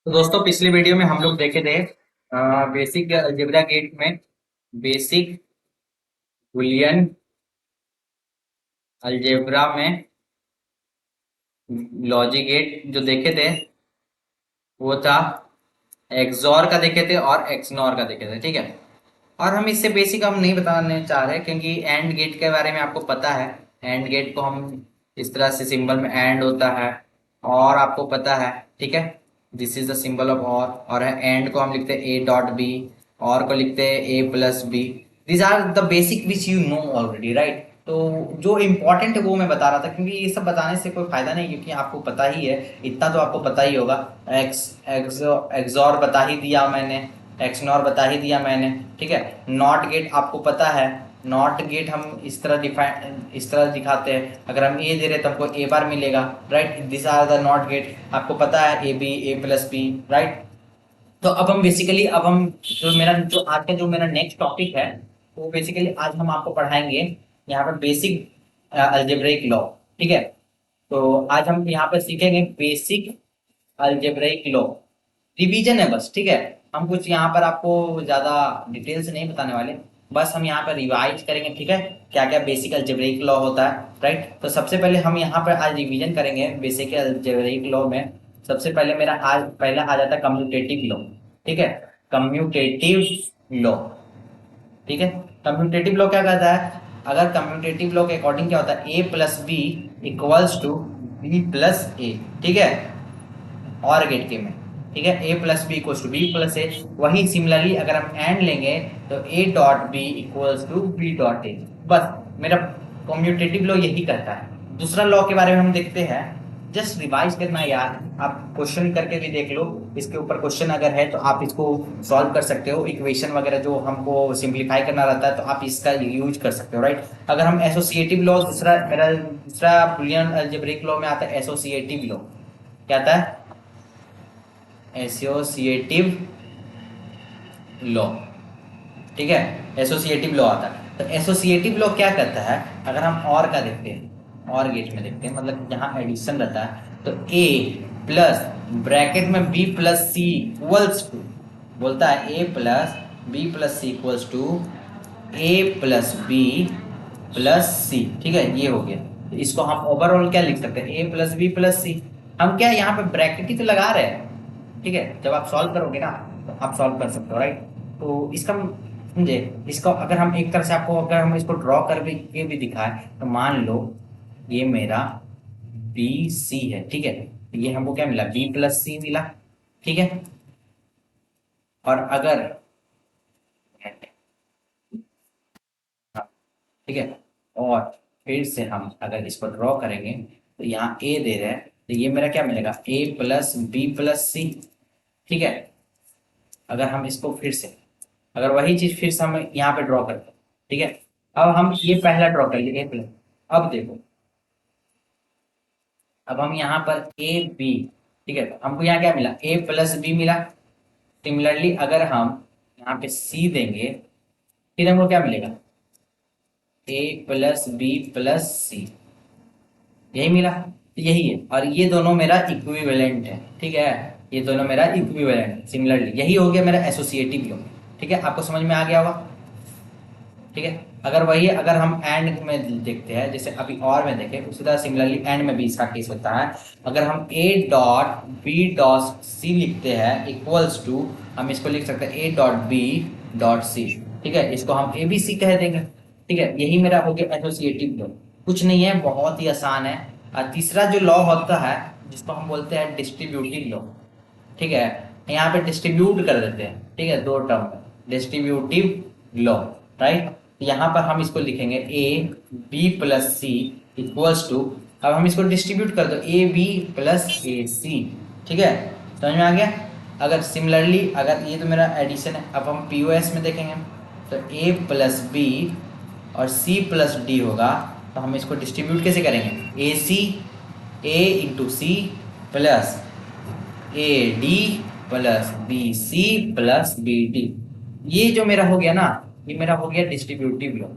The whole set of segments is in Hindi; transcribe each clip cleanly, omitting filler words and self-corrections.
तो दोस्तों पिछली वीडियो में हम लोग देखे थे बेसिक अलजेब्रा गेट में बेसिक बुलियन अलजेब्रा में लॉजिक गेट जो देखे थे वो था एक्सॉर का देखे थे और एक्सनॉर का देखे थे। ठीक है। और हम इससे बेसिक हम नहीं बताने चाह रहे क्योंकि एंड गेट के बारे में आपको पता है। एंड गेट को हम इस तरह से सिंबल में एंड होता है और आपको पता है। ठीक है। This is the symbol of और है एंड को हम लिखते हैं ए डॉट बी और को लिखते हैं A plus B. These are the basic which you know already right. तो जो इम्पोर्टेंट है वो मैं बता रहा था क्योंकि ये सब बताने से कोई फायदा नहीं क्योंकि आपको पता ही है। इतना तो आपको पता ही होगा। एक्स एक्सॉर बता ही दिया मैंने। एक्सनॉर बता ही दिया मैंने। ठीक है। नॉट गेट आपको पता है। नॉट गेट हम इस तरह दिखाते हैं। अगर हम ए दे रहे तो हमको ए बार मिलेगा right. This are the not gate आपको पता है A B A plus B right. तो अब हम बेसिकली अब हम जो आज का जो मेरा नेक्स्ट टॉपिक है वो बेसिकली आज हम आपको पढ़ाएंगे यहाँ पर बेसिक अलजेब्रिक लॉ। ठीक है। तो आज हम यहाँ पर सीखेंगे बेसिक अलजेब्रिक लॉ। रिवीजन है बस। ठीक है। हम कुछ यहाँ पर आपको ज्यादा डिटेल से नहीं बताने वाले। बस हम यहाँ पर रिवाइज करेंगे। ठीक है। क्या क्या बेसिक अलजेब्रिक लॉ होता है राइट। तो सबसे पहले हम यहाँ पर आज रिवीजन करेंगे बेसिक अलजेब्रिक लॉ में। सबसे पहले मेरा आज पहला आ जाता है कम्यूटेटिव लॉ। ठीक है। Commutative law. ठीक है। कम्यूटेटिव लॉ क्या कहता है। अगर कम्यूटेटिव लॉ के अकॉर्डिंग क्या होता है A plus B equals to B plus A. ठीक है। और गेट के में। ठीक है। A plus B equals to B plus A. वही सिमिलरली अगर हम एंड लेंगे तो A dot B equals to B dot A. बस मेरा कम्यूटेटिव लॉ यही कहता है। दूसरा लॉ के बारे में हम देखते हैं। जस्ट रिवाइज करना है यार। आप क्वेश्चन करके भी देख लो। इसके ऊपर क्वेश्चन अगर है तो आप इसको सॉल्व कर सकते हो। इक्वेशन वगैरह जो हमको सिंप्लीफाई करना रहता है तो आप इसका यूज कर सकते हो राइट। अगर हम एसोसिएटिव लॉ दूसरा बुलियन अलजेब्रिक लॉ में आता है एसोसिएटिव लॉ। क्या आता है एसोसिएटिव लॉ। ठीक है। एसोसिएटिव लॉ आता है। तो एसोसिएटिव लॉ क्या कहता है। अगर हम और का देखते हैं और गेट में देखते हैं मतलब जहां एडिशन रहता है तो ए प्लस ब्रैकेट में B plus C equals to बोलता है A plus B plus C equals to A plus B plus C. ठीक है। ये हो गया। तो इसको हम ओवरऑल क्या लिख सकते हैं ए प्लस बी प्लस सी। हम क्या यहाँ पे ब्रैकेट ही तो लगा रहे हैं। ठीक है। जब आप सॉल्व करोगे ना तो आप सॉल्व कर सकते हो राइट। तो इसका समझे। इसको अगर हम एक तरह से आपको अगर हम इसको ड्रॉ कर भी दिखाए तो मान लो ये मेरा बी सी है। ठीक है। तो ये हमको क्या मिला बी प्लस सी मिला। ठीक है। और अगर ठीक है और फिर से हम अगर इसको ड्रॉ करेंगे तो यहाँ ए दे रहे हैं तो ये मेरा क्या मिलेगा ए प्लस बी प्लस सी। ठीक है। अगर हम इसको फिर से अगर वही चीज फिर से हम यहाँ पे ड्रॉ करते हैं। ठीक है। अब हम ये पहला ड्रॉ कर लिए ए प्लस। अब देखो अब हम यहाँ पर ए बी। ठीक है। तो हमको यहाँ क्या मिला ए प्लस बी मिला। सिमिलरली अगर हम यहाँ पे सी देंगे फिर हमको क्या मिलेगा ए प्लस बी प्लस सी। यही मिला। तो यही है और ये दोनों मेरा इक्विवेलेंट है। ठीक है। ये दोनों मेरा इक्विवेलेंट सिमिलरली यही हो गया मेरा एसोसिएटिव लॉ। ठीक है। आपको समझ में आ गया होगा। ठीक है। अगर वही अगर हम एंड में देखते हैं जैसे अभी और में देखें उसी तरह सिमिलरली एंड में भी इसका केस होता है। अगर हम A dot B dot C लिखते हैं इक्वल्स टू हम इसको लिख सकते हैं A dot B dot C. ठीक है। इसको हम ए बी सी कह देंगे। ठीक है। यही मेरा हो गया एसोसिएटिव लॉ। कुछ नहीं है बहुत ही आसान है। और तीसरा जो लॉ होता है जिसको हम बोलते हैं डिस्ट्रीब्यूटिव लॉ। ठीक है। यहाँ पे डिस्ट्रीब्यूट कर देते हैं। ठीक है। दो टर्म है डिस्ट्रीब्यूटिव लॉ राइट। यहाँ पर हम इसको लिखेंगे A B plus C equals to अब हम इसको डिस्ट्रीब्यूट कर दो ए बी प्लस ए सी। ठीक है। समझ में आ गया। अगर सिमिलरली अगर ये तो मेरा एडिशन है अब हम पीओएस में देखेंगे तो ए प्लस बी और सी प्लस डी होगा। तो हम इसको डिस्ट्रीब्यूट कैसे करेंगे A C A into C plus A D plus B C plus B D. ये जो मेरा हो गया ना ये मेरा हो गया डिस्ट्रीब्यूटिव लॉ।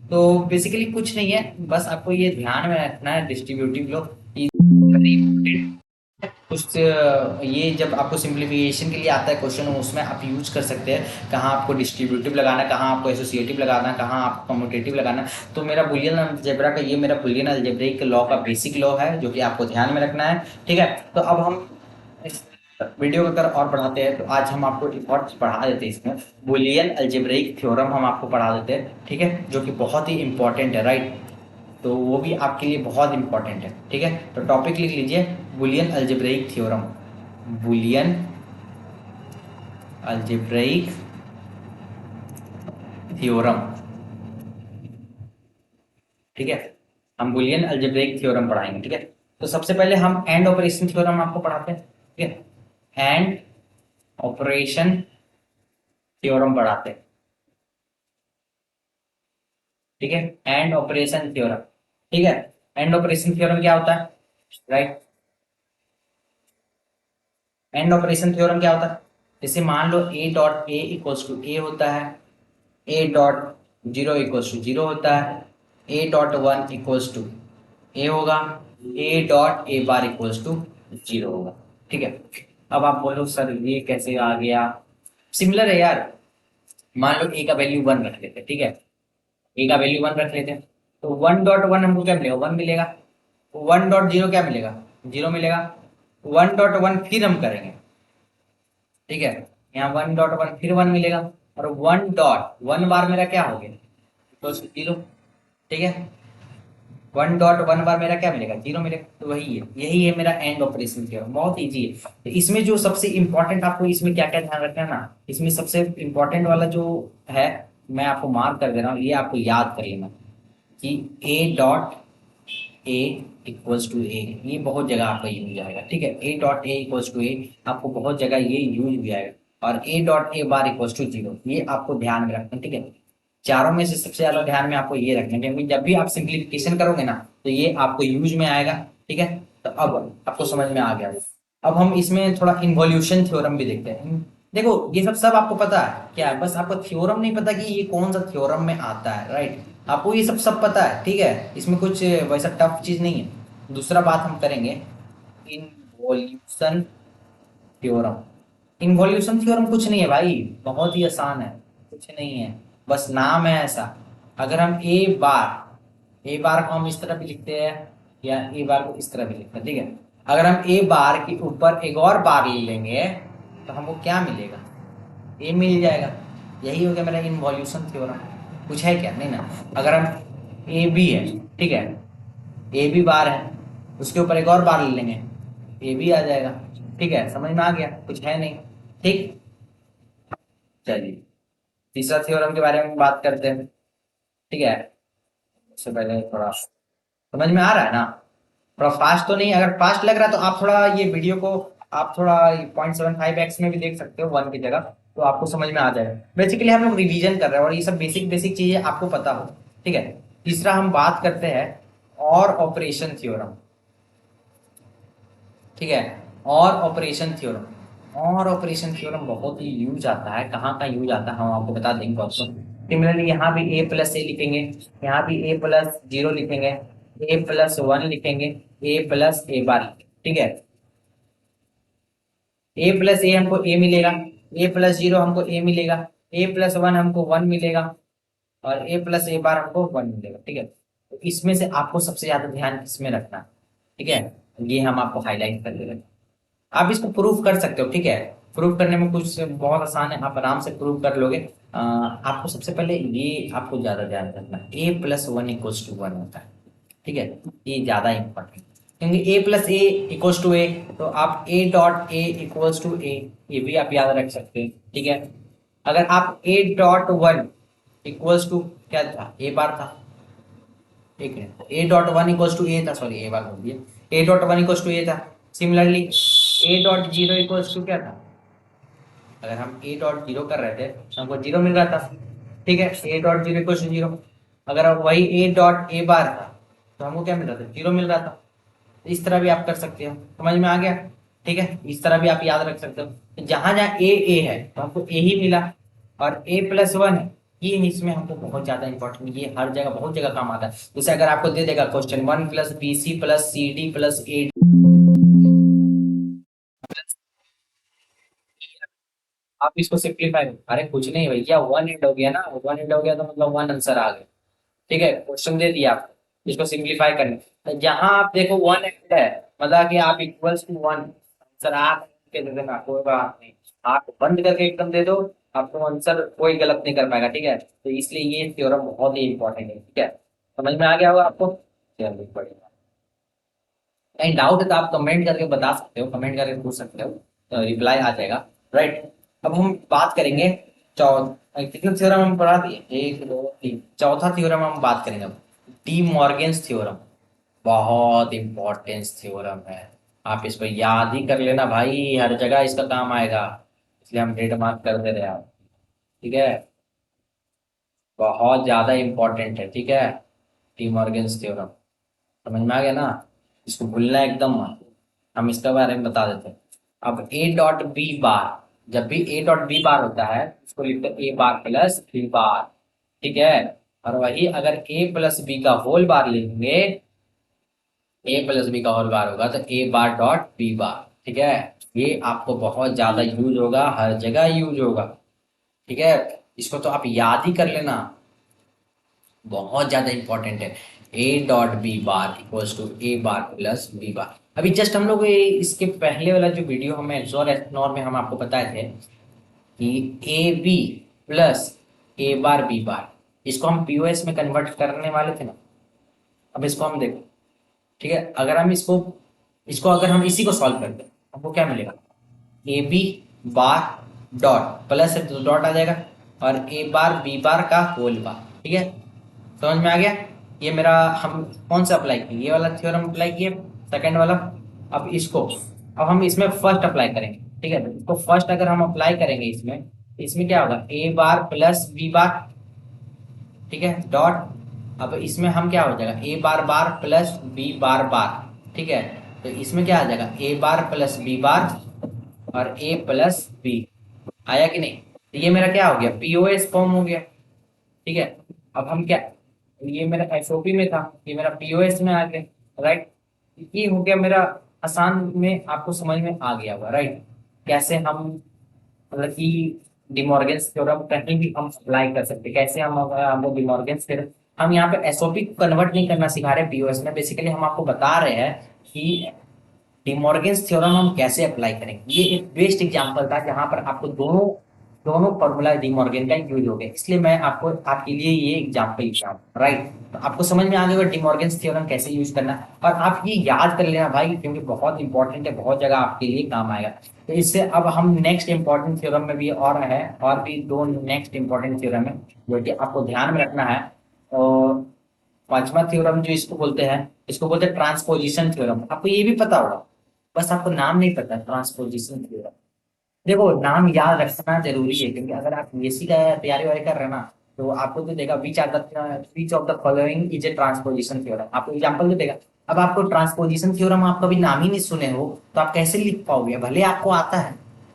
तो बेसिकली कुछ नहीं है बस आपको ये ध्यान में रखना है डिस्ट्रीब्यूटिव लॉ कुछ उस ये जब आपको सिंप्लीफिकेशन के लिए आता है क्वेश्चन, उसमें आप यूज कर सकते हैं कहाँ आपको डिस्ट्रीब्यूटिव लगाना, कहाँ आपको एसोसिएटिव लगाना, कहाँ आपको कम्यूटेटिव लगाना। तो मेरा बुलियन अलजेब्रा का ये मेरा बुलियन अलजेब्रिक लॉ का बेसिक लॉ है जो कि आपको ध्यान में रखना है। ठीक है, तो अब हम इस वीडियो को अगर और बढ़ाते हैं तो आज हम आपको एक और पढ़ा देते हैं, इसमें बुलियन अलजेब्रिक थ्योरम हम आपको पढ़ा देते हैं। ठीक है, जो कि बहुत ही इंपॉर्टेंट है, राइट। तो वो भी आपके लिए बहुत इंपॉर्टेंट है। ठीक है, तो टॉपिक लिख लीजिए Boolean algebraic theorem. Boolean algebraic theorem. ठीक है, हम बुलियन अलजेब्रिक थ्योरम पढ़ाएंगे। ठीक है, तो सबसे पहले हम एंड ऑपरेशन थ्योरम आपको पढ़ाते हैं। ठीक है, एंड ऑपरेशन थ्योरम पढ़ाते हैं। ठीक है, एंड ऑपरेशन थ्योरम। ठीक है, एंड ऑपरेशन थ्योरम क्या होता है, राइट। एंड ऑपरेशन थ्योरम क्या होता है, जैसे मान लो A dot A equals to A होता है, A dot zero equals to zero होता है, A dot one equals to A होगा, A dot A bar equals to zero होगा। ठीक है, अब आप बोलो सर ये कैसे आ गया, सिमिलर है यार। मान लो ए का वैल्यू वन रख लेते हैं। ठीक है, ए का वैल्यू वन रख लेते हैं, तो वन डॉट वन हमको क्या मिलेगा, वन मिलेगा। वन डॉट जीरो क्या मिलेगा, जीरो मिलेगा। वन डॉट वन फिर हम करेंगे। ठीक है, यहाँ वन डॉट वन फिर वन मिलेगा, और वन डॉट वन बार मेरा क्या हो गया, तो जीरो। ठीक है, वन डॉट वन बार मेरा क्या मिलेगा, जीरो मिलेगा। तो वही है, यही है मेरा एंड ऑपरेशन थ्योरम, बहुत इजी है। तो इसमें जो सबसे इंपॉर्टेंट आपको इसमें क्या क्या ध्यान रखना है ना, इसमें सबसे इंपॉर्टेंट वाला जो है मैं आपको मार्क कर दे रहा हूँ, ये आपको याद कर लेना कि A dot A equals to A, ये बहुत जगह आपका यूज आएगा। ठीक है, A dot A equals to A आपको बहुत जगह ये यूज भी आएगा, और A dot A bar equals to zero ये आपको ध्यान में रखना है। ठीक है, चारों में से सबसे ज्यादा ध्यान में आपको ये रखना है, क्योंकि जब भी आप सिंप्लीफिकेशन करोगे ना तो ये आपको यूज में आएगा। ठीक है, तो अब आपको समझ में आ गया। अब हम इसमें थोड़ा इन्वॉल्यूशन थ्योरम भी देखते हैं। देखो ये सब सब आपको पता है क्या है, बस आपको थ्योरम नहीं पता कि ये कौन सा थ्योरम में आता है, राइट। आपको ये सब सब पता है। ठीक है, इसमें कुछ वैसा टफ चीज नहीं है। दूसरा बात हम करेंगे इन्वॉल्यूशन थ्योरम। इन्वॉल्यूशन थ्योरम कुछ नहीं है भाई, बहुत ही आसान है, कुछ नहीं है, बस नाम है ऐसा। अगर हम ए बार को हम इस तरह भी लिखते हैं, या ए बार को इस तरह भी लिखते हैं। ठीक है, अगर हम ए बार के ऊपर एक और बार ले लेंगे तो हमको क्या मिलेगा, ए मिल जाएगा। यही हो गया मेरा इन्वॉल्यूशन थ्योरम। कुछ है क्या, नहीं ना। अगर हम ए बी है, ठीक है, ए बी बार है, उसके ऊपर एक और बार ले लेंगे, ए बी आ जाएगा। ठीक है, समझ में आ गया, कुछ है नहीं। ठीक, चलिए तीसरा थ्योरम के बारे में बात करते हैं। ठीक है, उससे पहले थोड़ा समझ में आ रहा है ना, थोड़ा फास्ट तो नहीं, अगर फास्ट लग रहा है तो आप थोड़ा ये वीडियो को आप थोड़ा 0.75x में भी देख सकते हो वन की जगह, तो आपको समझ में आ जाएगा। बेसिकली हम लोग रिवीजन कर रहे हैं और ये सब बेसिक बेसिक चीजें आपको पता हो। ठीक है, तीसरा हम बात करते हैं और ऑपरेशन थ्योरम। ठीक है, और ऑपरेशन थ्योरम, और ऑपरेशन थ्योरम बहुत ही यूज आता है, कहाँ का यूज आता है हम आपको बता देंगे ऑल्सो। सिमिलरली यहाँ भी ए प्लस ए लिखेंगे, यहाँ भी ए प्लस जीरो लिखेंगे, ए प्लस वन लिखेंगे, ए प्लस ए बार लिखेंगे। ठीक है, ए प्लस ए हमको ए मिलेगा, ए प्लस जीरो हमको ए मिलेगा, ए प्लस वन हमको वन मिलेगा, और ए प्लस ए बार हमको वन मिलेगा। ठीक है, तो इसमें से आपको सबसे ज्यादा ध्यान किसमें रखना है। ठीक है, ये हम आपको हाईलाइट कर दे रहे हैं। आप इसको प्रूफ कर सकते हो। ठीक है, प्रूफ करने में कुछ बहुत आसान है, आप आराम से प्रूफ कर लोगे। आपको सबसे पहले ये आपको ज्यादा ध्यान रखना है, A plus one equals to one होता है। ठीक है, ये ज्यादा इंपॉर्टेंट, क्योंकि A plus A equals to A, तो आप A dot A equals to A, ये भी आप याद रख सकते हैं। ठीक है, अगर आप A dot one equals to क्या था, ए बार था। ठीक है, A dot one equals to A था, सॉरी ए बार बोल दिया, A dot one equals to A था। Similarly A dot zero equals to क्या था, अगर हम ए डॉट जीरो कर रहे थे तो हमको जीरो मिल रहा था। ठीक है, A dot zero equals to zero. अगर अब वही ए डॉट ए बार था तो हमको क्या मिल रहा था, जीरो मिल रहा था। इस तरह भी आप कर सकते हो, समझ में आ गया। ठीक है, इस तरह भी आप याद रख सकते हो, जहां जहां ए है तो हमको ए ही मिला, और ए प्लस वन है, ये इसमें हमको बहुत ज्यादा इंपॉर्टेंट, ये हर जगह बहुत जगह काम आता है। जैसे अगर आपको दे देगा question one plus B C plus C D plus A आप इसको सिंप्लीफाई, अरे कुछ नहीं भैया, वन एंड हो गया ना, वन एंड हो गया तो मतलब वन आंसर आ गया। ठीक है, क्वेश्चन दे दिया आपको इसको सिंप्लीफाई करने, तो जहां आप देखो वन एंड है, मतलब कि आप इक्वल्स टू वन आंसर आप के दे देना, कोई बात नहीं। आप बंद करके एकदम दे दो, आपको आंसर कोई गलत नहीं कर पाएगा। ठीक है, तो इसलिए ये थ्योरम बहुत ही इंपॉर्टेंट है। ठीक है, समझ में आ गया होगा आपको। चलिए बढ़िया। कहीं डाउट है तो आप कमेंट करके बता सकते हो, कमेंट करके पूछ सकते हो, तो रिप्लाई आ जाएगा। राइट, अब हम बात करेंगे चौ कितने थ्योरम हम पढ़ा दिए, एक दो तीन, चौथा थ्योरम हम बात करेंगे अब, डी मॉर्गन्स थ्योरम। बहुत इंपॉर्टेंट थ्योरम है, आप इसको याद ही कर लेना भाई, हर जगह इसका काम आएगा, इसलिए हम डेट मार्क कर दे रहे हैं आप। ठीक है, बहुत ज्यादा इंपॉर्टेंट है। ठीक है, डी मॉर्गन्स थ्योरम, समझ में आ गया ना, इसको भूलना एकदम मत। हम इसके बारे में बता देते हैं। अब ए डॉट बी बार, जब भी ए डॉट बी बार होता है उसको लिखते हैं ए बार प्लस बी बार। ठीक है, और वही अगर ए प्लस बी का होल बार लेंगे, ए प्लस बी का होल बार होगा तो ए बार डॉट बी बार। ठीक है, ये आपको बहुत ज्यादा यूज होगा, हर जगह यूज होगा। ठीक है, इसको तो आप याद ही कर लेना, बहुत ज्यादा इंपॉर्टेंट है। A dot B bar equals to A bar plus B bar. अभी जस्ट हम लोग इसके पहले वाला जो वीडियो हमें एक्सोर एथनॉर में हम आपको बताए थे कि A B plus A bar B bar, इसको हम पीओएस में कन्वर्ट करने वाले थे ना। अब इसको हम देखो, ठीक है, अगर हम इसको इसको अगर हम इसी को सॉल्व करते हैं हमको क्या मिलेगा, A B bar dot plus है तो डॉट आ जाएगा, और ए बार बी बार का होल बार। ठीक है, समझ में आ गया। ये मेरा, हम कौन सा अप्लाई किए, ये वाला थ्योरम अप्लाई किए, सेकंड वाला। अब इसको, अब हम इसमें फर्स्ट अप्लाई करेंगे। ठीक है, तो इसको फर्स्ट अगर हम अप्लाई करेंगे इसमें, इसमें क्या होगा, ए बार प्लस बी बार। ठीक है, डॉट, अब इसमें हम क्या हो जाएगा, ए बार बार प्लस बी बार बार। ठीक है, तो इसमें क्या आ जाएगा, ए बार प्लस बी बार और ए प्लस बी। आया कि नहीं, तो ये मेरा क्या हो गया, पीओएस फॉर्म हो गया। ठीक है, अब हम क्या, ये मेरा एसओपी में था, ये मेरा पीओएस में आ गया। राइट, ये हो गया मेरा, आसान में आपको समझ में आ गया होगा। राइट, कैसे हम, मतलब कि डिमॉर्गन्स थ्योरम कहीं भी हम अप्लाई कर सकते हैं, कैसे हम डिमॉर्गन्स थ्योरम, हम यहाँ पे एसओपी को कन्वर्ट नहीं करना सिखा रहे पीओएस में, बेसिकली हम आपको बता रहे हैं कि डिमॉर्गन्स थ्योरम हम कैसे अप्लाई करेंगे। ये एक बेस्ट एग्जांपल था जहां पर आपको दोनों दोनों फॉर्मूला डिमॉर्गन का यूज हो गया, इसलिए मैं आपको आपके लिए ये एग्जांपल लिखा हूँ। राइट, तो आपको समझ में आ गया डिमॉर्गन्स थ्योरम कैसे यूज करना है, और आप ये याद कर लेना भाई, क्योंकि बहुत इंपॉर्टेंट है, बहुत जगह आपके लिए काम आएगा। तो इससे अब हम नेक्स्ट इंपॉर्टेंट थ्योरम में भी और है, और भी दो नेक्स्ट इंपॉर्टेंट थ्योरम है जो कि आपको ध्यान में रखना है। और पांचवा थ्योरम जो इसको बोलते हैं ट्रांसपोजिशन थ्योरम, आपको ये भी पता होगा, बस आपको नाम नहीं पता, ट्रांसपोजिशन थ्योरम। देखो नाम याद रखना जरूरी है, क्योंकि अगर आप बीएससी का तैयारी वारी कर रहे हैं ना, तो आपको तो देगा which of the following is a transposition theorem, आपको एग्जांपल तो देगा। अब आपको ट्रांसपोजिशन थ्योरम आप कभी नाम ही नहीं सुने हो, तो आप कैसे लिख पाओगे, भले आपको आता है।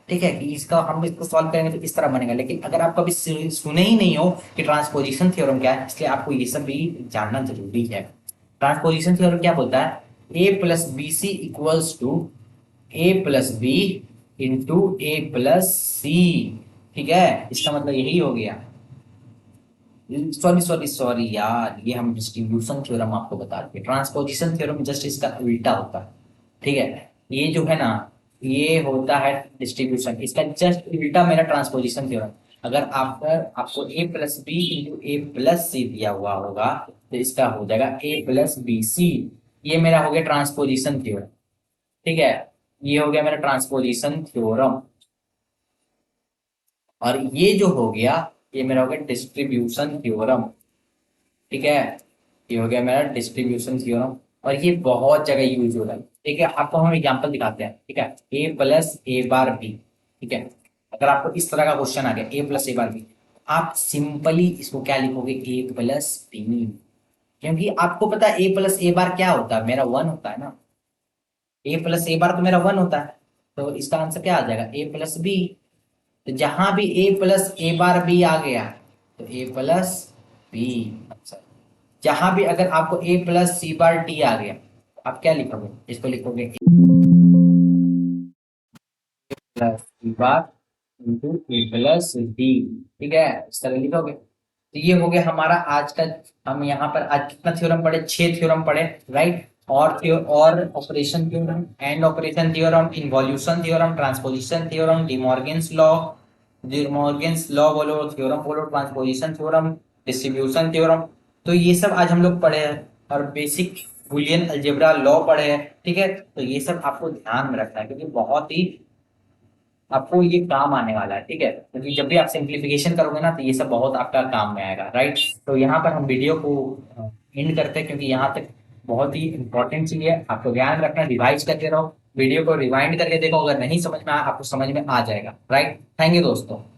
ठीक है, कि इसका हम इसको सॉल्व करेंगे तो इस तरह बनेगा, लेकिन अगर आप कभी सुने ही नहीं हो कि ट्रांसपोजिशन थ्योरम क्या है, इसलिए आपको ये सब भी जानना जरूरी है। ट्रांसपोजिशन थ्योरम क्या बोलता है, A plus B C equals to A plus B into A plus C. ठीक है, इसका मतलब यही हो गया। सॉरी सॉरी सॉरी यार, ये हम डिस्ट्रीब्यूशन थ्योरम आपको बता दिए, ट्रांसपोजिशन थ्योरम जस्ट इसका उल्टा होता है। ठीक है, ये जो है ना, ये होता है डिस्ट्रीब्यूशन, इसका जस्ट उल्टा मेरा ट्रांसपोजिशन थ्योरम। अगर आपको ए plus B into A plus सी दिया हुआ होगा, तो इसका हो जाएगा ए प्लस बी सी। ये मेरा हो गया ट्रांसपोजिशन थ्योरम। ठीक है, ये हो गया मेरा ट्रांसपोजिशन थ्योरम, और ये जो हो गया, ये मेरा हो गया डिस्ट्रीब्यूशन थ्योरम। ठीक है, ये हो गया मेरा डिस्ट्रीब्यूशन थ्योरम, और ये बहुत जगह यूज हो रहा है। ठीक है, आपको हम एग्जांपल दिखाते हैं। ठीक है, A plus A bar B. ठीक है, अगर आपको इस तरह का क्वेश्चन आ गया ए प्लस ए बार बी, आप सिंपली इसको क्या लिखोगे, ए प्लस बी, क्योंकि आपको पता है ए प्लस ए बार क्या होता है, मेरा वन होता है ना, ए प्लस ए बार तो मेरा वन होता है, तो इसका आंसर क्या आ जाएगा, ए प्लस बी। तो जहां भी ए प्लस ए बार बी आ गया, तो ए प्लस बी आंसर। जहां भी अगर आपको ए प्लस सी बार डी आ गया, आप क्या लिखोगे, इसको लिखोगे ए plus C bar into A plus D. ठीक है, इस तरह लिखोगे। तो ये हो गया हमारा आज का। हम यहाँ पर आज कितना थ्योरम पढ़े, 6 थ्योरम पढ़े, राइट। और operation theorem, and operation theorem, involution theorem, transposition theorem, De Morgan's law बोलो, थ्योरम बोलो, ट्रांसपोजिशन थ्योरम, डिस्ट्रीब्यूशन थ्योरम। तो ये सब आज हम लोग पढ़े हैं। और बेसिक बुलियन अलजेब्रा लॉ पढ़े हैं। ठीक है, तो ये सब आपको ध्यान में रखना है, क्योंकि बहुत ही आपको ये काम आने वाला है। ठीक है, क्योंकि जब भी आप सिंप्लीफिकेशन करोगे ना, तो ये सब बहुत आपका काम में आएगा, राइट। तो यहाँ पर हम वीडियो को एंड करते हैं, क्योंकि यहाँ तक बहुत ही इंपॉर्टेंट चीज है। आपको ध्यान रखना, रिवाइज करते रहो, वीडियो को रिवाइंड करके देखो, अगर नहीं समझ में आया आपको समझ में आ जाएगा, राइट। थैंक यू दोस्तों।